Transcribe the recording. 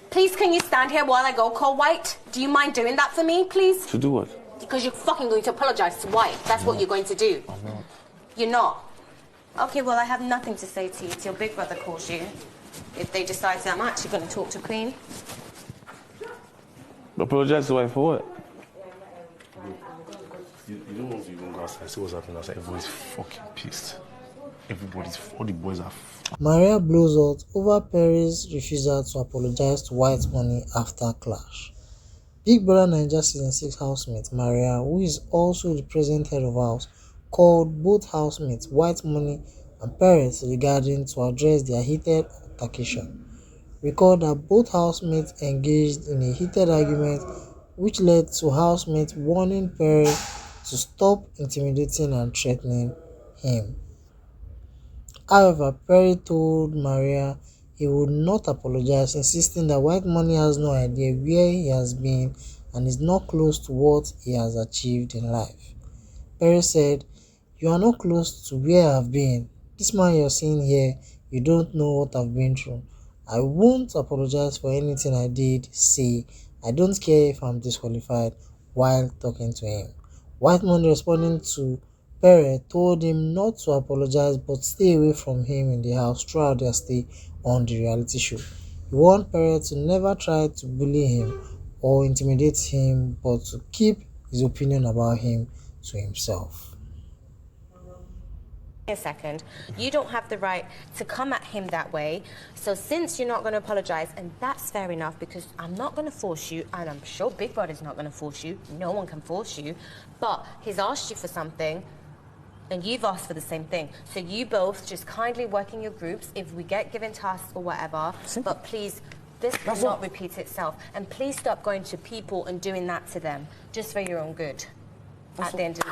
Please, can you stand here while I go call White? Do you mind doing that for me, please? To do what? Because you're fucking going to apologize to White. That's what you're going to do. I'm not. You're not? Okay, well, I have nothing to say to you till Big Brother calls you. If they decide that I'm actually going to talk to Queen. Apologize to White for what? You don't want to even go outside and see what's happening outside. Everybody's fucking pissed. All the boys are Maria blows out over Pere's refusal to apologize to Whitemoney after clash. Big Brother NAIJA Season 6 housemate Maria, who is also the present head of house, called both housemates Whitemoney and Pere regarding to address their heated altercation. Recall that both housemates engaged in a heated argument which led to housemates warning Pere to stop intimidating and threatening him. However, Pere told Maria he would not apologize, insisting that Whitemoney has no idea where he has been and is not close to what he has achieved in life. Pere said, "You are not close to where I have been. This man you're seeing here, you don't know what I've been through. I won't apologize for anything I did say. I don't care if I'm disqualified," while talking to him. Whitemoney, responding to Pere, told him not to apologize but stay away from him in the house throughout their stay on the reality show. He warned Pere to never try to bully him or intimidate him, but to keep his opinion about him to himself. A second, you don't have the right to come at him that way. So since you're not going to apologize, and that's fair enough because I'm not going to force you, and I'm sure Big Brother's not going to force you. No one can force you, but he's asked you for something and you've asked for the same thing. So you both just kindly work in your groups if we get given tasks or whatever. But please, this does not repeat itself. And please stop going to people and doing that to them, just for your own good at the end of the day.